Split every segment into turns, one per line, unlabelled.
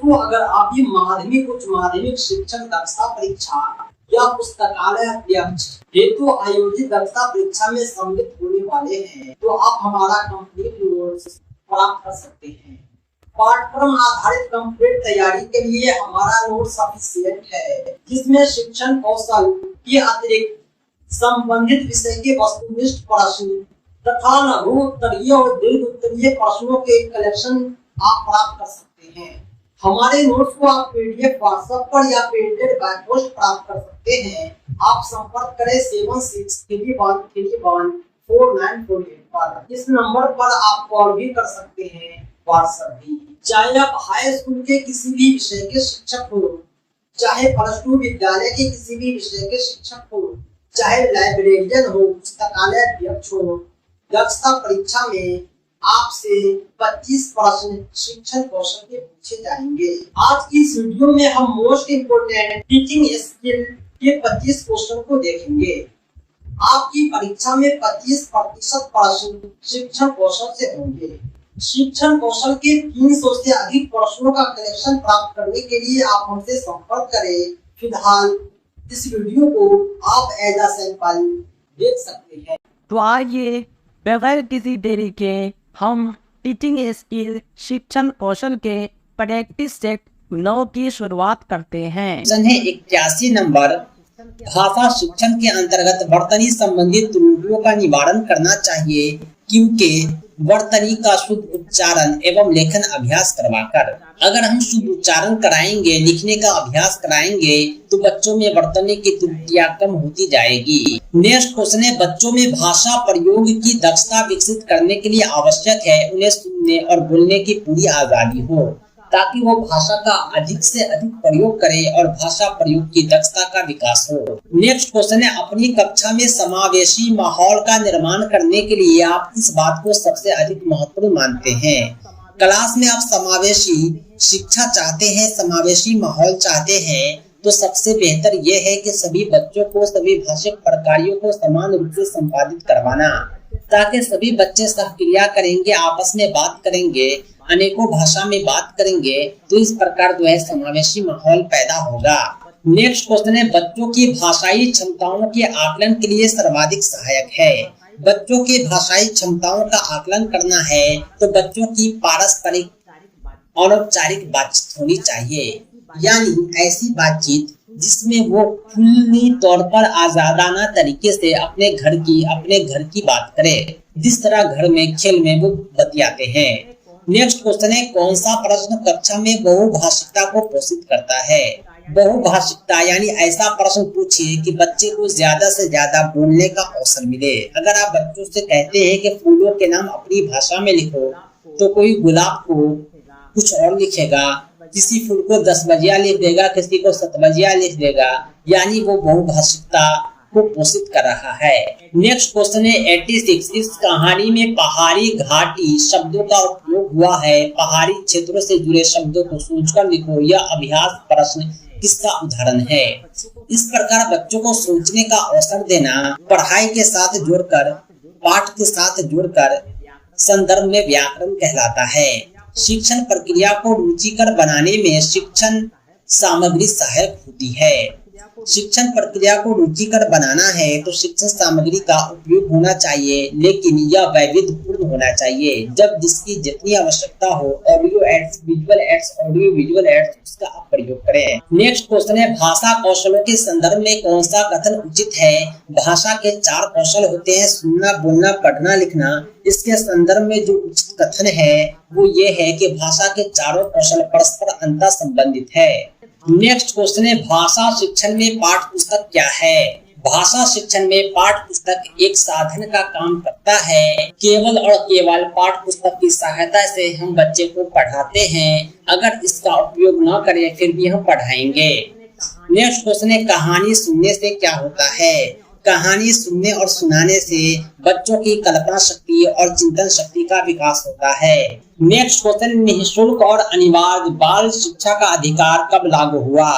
दोस्तों, अगर आप ये माध्यमिक उच्च माध्यमिक शिक्षक दक्षता परीक्षा या पुस्तकालय अध्यक्ष हेतु आयोजित दक्षता परीक्षा में सम्मिलित होने वाले हैं तो आप हमारा कंप्लीट नोट्स प्राप्त कर सकते हैं। पाठ्यक्रम आधारित कंप्लीट तैयारी के लिए हमारा नोट सफिशिएंट है, जिसमें शिक्षण कौशल के अतिरिक्त संबंधित विषय के वस्तुनिष्ठ प्रश्न तथा लघु उत्तरीय और दीर्घ उत्तरीय प्रश्नों के कलेक्शन आप प्राप्त कर सकते हैं। हमारे नोट्स को आप पीडीएफ व्हाट्सएप पर या प्रिंटेड बाय पोस्ट प्राप्त कर सकते हैं। आप संपर्क करें 7631314948 पर। इस नंबर पर आप कॉल भी कर सकते हैं, व्हाट्सएप भी। चाहे आप हाई स्कूल के किसी भी विषय के शिक्षक हो, चाहे प्लस 2 विद्यालय के किसी भी विषय के शिक्षक हो, चाहे लाइब्रेरियन हो, पुस्तकालय अध्यक्ष हो, दक्षता परीक्षा में आपसे 25 प्रश्न शिक्षण कौशल के पूछे जाएंगे। आज की इस वीडियो में हम मोस्ट इम्पोर्टेंट टीचिंग स्किल के 25 क्वेश्चन को देखेंगे। आपकी परीक्षा में 25% प्रश्न शिक्षण कौशल से होंगे। शिक्षण कौशल के 300 से अधिक प्रश्नों का कलेक्शन प्राप्त करने के लिए आप हमसे संपर्क करें। फिलहाल इस वीडियो को आप एज अ सैंपल देख सकते हैं।
तो आइए बगैर किसी देरी के हम टीचिंग स्किल शिक्षण कौशल के प्रैक्टिस सेट 9 की शुरुआत करते हैं।
81 नंबर भाषा शिक्षण के अंतर्गत वर्तनी संबंधित त्रुटियों का निवारण करना चाहिए, क्योंकि वर्तनी का शुद्ध उच्चारण एवं लेखन अभ्यास करवाकर। अगर हम शुद्ध उच्चारण कराएंगे, लिखने का अभ्यास कराएंगे, तो बच्चों में वर्तनी की त्रुटियां कम होती जाएगी। नेक्स्ट क्वेश्चन है, बच्चों में भाषा प्रयोग की दक्षता विकसित करने के लिए आवश्यक है उन्हें सुनने और बोलने की पूरी आजादी हो, ताकि वो भाषा का अधिक से अधिक प्रयोग करें और भाषा प्रयोग की दक्षता का विकास हो। नेक्स्ट क्वेश्चन है, अपनी कक्षा में समावेशी माहौल का निर्माण करने के लिए आप किस बात को सबसे अधिक महत्वपूर्ण मानते हैं? क्लास में आप समावेशी शिक्षा चाहते हैं, समावेशी माहौल चाहते हैं, तो सबसे बेहतर यह है कि सभी बच्चों को सभी भाषिक प्रकारों को समान रूप से संपादित करवाना, ताकि सभी बच्चे सहक्रिया करेंगे, आपस में बात करेंगे, अनेकों भाषा में बात करेंगे, तो इस प्रकार जो है समावेशी माहौल पैदा होगा। नेक्स्ट क्वेश्चन है, बच्चों की भाषाई क्षमताओं के आकलन के लिए सर्वाधिक सहायक है। बच्चों की भाषाई क्षमताओं का आकलन करना है तो बच्चों की पारस्परिक अनौपचारिक बातचीत होनी चाहिए, यानी ऐसी बातचीत जिसमें वो खुली तौर पर आजादाना तरीके से अपने घर की बात करे, जिस तरह घर में खेल में वो बतियाते हैं। नेक्स्ट क्वेश्चन है, कौन सा प्रश्न कक्षा में बहुभाषिकता को पोषित करता है? बहुभाषिकता यानी ऐसा प्रश्न पूछिए कि बच्चे को ज्यादा से ज्यादा बोलने का अवसर मिले। अगर आप बच्चों से कहते हैं कि फूलों के नाम अपनी भाषा में लिखो, तो कोई गुलाब को कुछ और लिखेगा, किसी फूल को 10 बजिया लिख देगा, किसी को 7 बजिया लिख देगा, यानी वो बहुभाषिकता को पोषित कर रहा है। नेक्स्ट क्वेश्चन है 86, इस कहानी में पहाड़ी घाटी शब्दों का उपयोग हुआ है, पहाड़ी क्षेत्रों से जुड़े शब्दों को सोचकर लिखो। यह अभ्यास प्रश्न किसका उदाहरण है? इस प्रकार बच्चों को सोचने का अवसर देना, पढ़ाई के साथ जोड़कर, पाठ के साथ जोड़कर संदर्भ में व्याकरण कहलाता है। शिक्षण प्रक्रिया को रुचिकर बनाने में शिक्षण सामग्री सहायक होती है। शिक्षण प्रक्रिया को रुचिकर बनाना है तो शिक्षण सामग्री का उपयोग होना चाहिए, लेकिन यह वैविध्यपूर्ण होना चाहिए। जब जिसकी जितनी आवश्यकता हो, audio aids, visual aids, audio visual aids, उसका आप प्रयोग करें। नेक्स्ट क्वेश्चन है, भाषा कौशलों के संदर्भ में कौन सा कथन उचित है? भाषा के 4 कौशल होते हैं, सुनना, बोलना, पढ़ना, लिखना। इसके संदर्भ में जो उचित कथन है वो ये है कि भाषा के चारों कौशल परस्पर अंतर संबंधित है। नेक्स्ट क्वेश्चन है, भाषा शिक्षण में पाठ्य पुस्तक क्या है? भाषा शिक्षण में पाठ्य पुस्तक एक साधन का काम करता है। केवल और केवल पाठ्य पुस्तक की सहायता से हम बच्चे को पढ़ाते हैं, अगर इसका उपयोग न करें फिर भी हम पढ़ाएंगे। नेक्स्ट क्वेश्चन है, कहानी सुनने से क्या होता है? कहानी सुनने और सुनाने से बच्चों की कल्पना शक्ति और चिंतन शक्ति का विकास होता है। नेक्स्ट क्वेश्चन, निःशुल्क और अनिवार्य बाल शिक्षा का अधिकार कब लागू हुआ?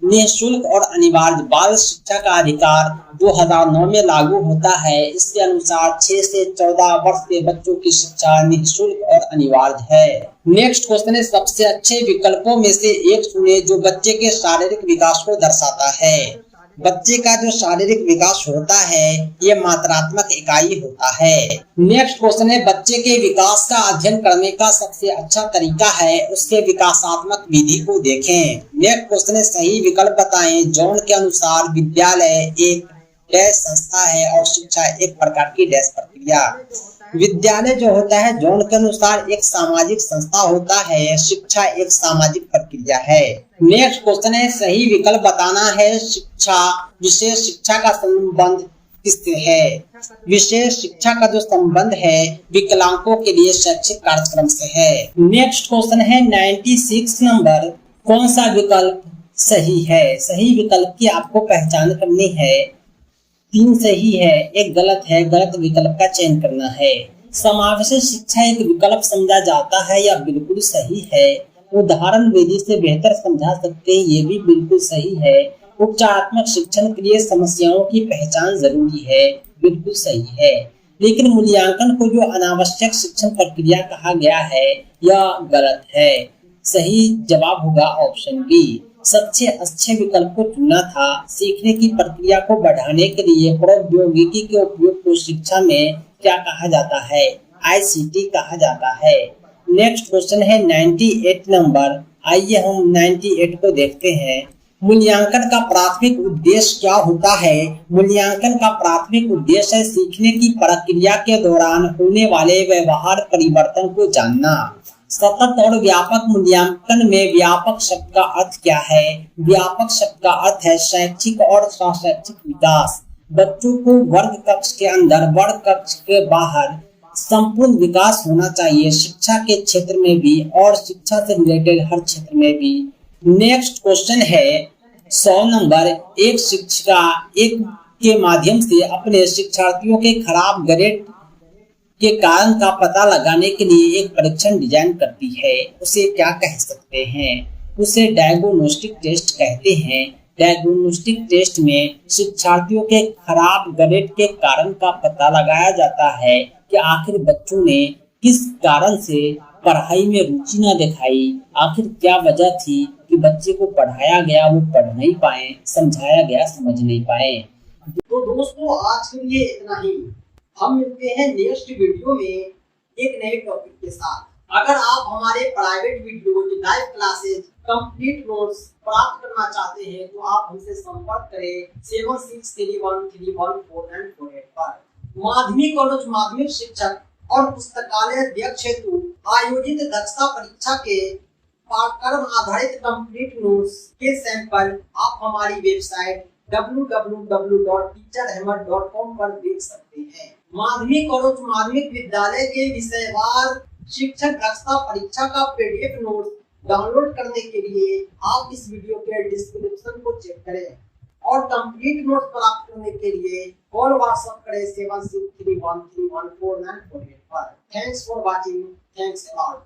निःशुल्क और अनिवार्य बाल शिक्षा का अधिकार 2009 में लागू होता है। इसके अनुसार 6 से 14 वर्ष के बच्चों की शिक्षा निःशुल्क और अनिवार्य है। नेक्स्ट क्वेश्चन है, सबसे अच्छे विकल्पों में से एक चुने जो बच्चे के शारीरिक विकास को दर्शाता है। बच्चे का जो शारीरिक विकास होता है ये मात्रात्मक इकाई होता है। नेक्स्ट क्वेश्चन है, बच्चे के विकास का अध्ययन करने का सबसे अच्छा तरीका है उसके विकासात्मक विधि को देखें। नेक्स्ट क्वेश्चन है, सही विकल्प बताएं। जॉन के अनुसार विद्यालय एक डैश संस्था है और शिक्षा एक प्रकार की डैश प्रक्रिया। विद्यालय जो होता है जॉन के अनुसार एक सामाजिक संस्था होता है, शिक्षा एक सामाजिक प्रक्रिया है। नेक्स्ट क्वेश्चन है, सही विकल्प बताना है। शिक्षा विशेष शिक्षा का संबंध किससे है? विशेष शिक्षा का जो संबंध है विकलांगों के लिए शैक्षिक कार्यक्रम से है। नेक्स्ट क्वेश्चन है 96 नंबर, कौन सा विकल्प सही है? सही विकल्प की आपको पहचान करनी है। 3 सही है, एक गलत है, गलत विकल्प का चयन करना है। समावेशी शिक्षा एक विकल्प समझा जाता है या बिल्कुल सही है। उदाहरण विधि से बेहतर समझा सकते हैं, ये भी बिल्कुल सही है। उपचारात्मक शिक्षण के लिए समस्याओं की पहचान जरूरी है, बिल्कुल सही है। लेकिन मूल्यांकन को जो अनावश्यक शिक्षण प्रक्रिया कहा गया है यह गलत है। सही जवाब होगा ऑप्शन बी। सबसे अच्छे विकल्प को चुना था। सीखने की प्रक्रिया को बढ़ाने के लिए प्रौद्योगिकी के उपयोग को शिक्षा में क्या कहा जाता है? ICT कहा जाता है। नेक्स्ट क्वेश्चन है 98 नंबर, आइए हम 98 को देखते हैं। मूल्यांकन का प्राथमिक उद्देश्य क्या होता है? मूल्यांकन का प्राथमिक उद्देश्य है सीखने की प्रक्रिया के दौरान होने वाले व्यवहार परिवर्तन को जानना। सतत और व्यापक मूल्यांकन में व्यापक शब्द का अर्थ क्या है? व्यापक शब्द का अर्थ है शैक्षिक और शैक्षिक विकास। बच्चों को वर्ग कक्ष के अंदर, वर्ग कक्ष के बाहर संपूर्ण विकास होना चाहिए, शिक्षा के क्षेत्र में भी और शिक्षा से रिलेटेड हर क्षेत्र में भी। नेक्स्ट क्वेश्चन है 100 नंबर, एक शिक्षिका एक के माध्यम से अपने शिक्षार्थियों के खराब ग्रेड के कारण का पता लगाने के लिए एक परीक्षण डिजाइन करती है, उसे क्या कह सकते हैं? उसे डायग्नोस्टिक टेस्ट कहते हैं। डायग्नोस्टिक टेस्ट में शिक्षार्थियों के खराब ग्रेड के कारण का पता लगाया जाता है कि आखिर बच्चों ने किस कारण से पढ़ाई में रुचि न दिखाई, आखिर क्या वजह थी कि बच्चे को पढ़ाया गया वो पढ़ नहीं पाए, समझाया गया समझ नहीं पाए। तो दोस्तों आज के लिए इतना ही। हम मिलते हैं नेक्स्ट वीडियो में एक नए टॉपिक के साथ। अगर आप हमारे private video, live classes, complete notes प्राप्त करना चाहते हैं तो आप हमसे संपर्क करें 7631314948 पर। माध्यमिक और उच्च माध्यमिक शिक्षक और पुस्तकालय अध्यक्ष हेतु आयोजित दक्षता परीक्षा के पाठ्यक्रम आधारित कंप्लीट नोट्स के सैंपल आप हमारी वेबसाइट www.teacherahmed.com पर देख सकते हैं। माध्यमिक और उच्च माध्यमिक विद्यालय के विषयवार शिक्षक दक्षता परीक्षा का PDF नोट डाउनलोड करने के लिए आप इस वीडियो के डिस्क्रिप्शन को चेक करें और कंप्लीट नोट प्राप्त करने के लिए कॉल व्हाट्सएप करें 7631314948 पर। Thanks for watching, thanks a lot.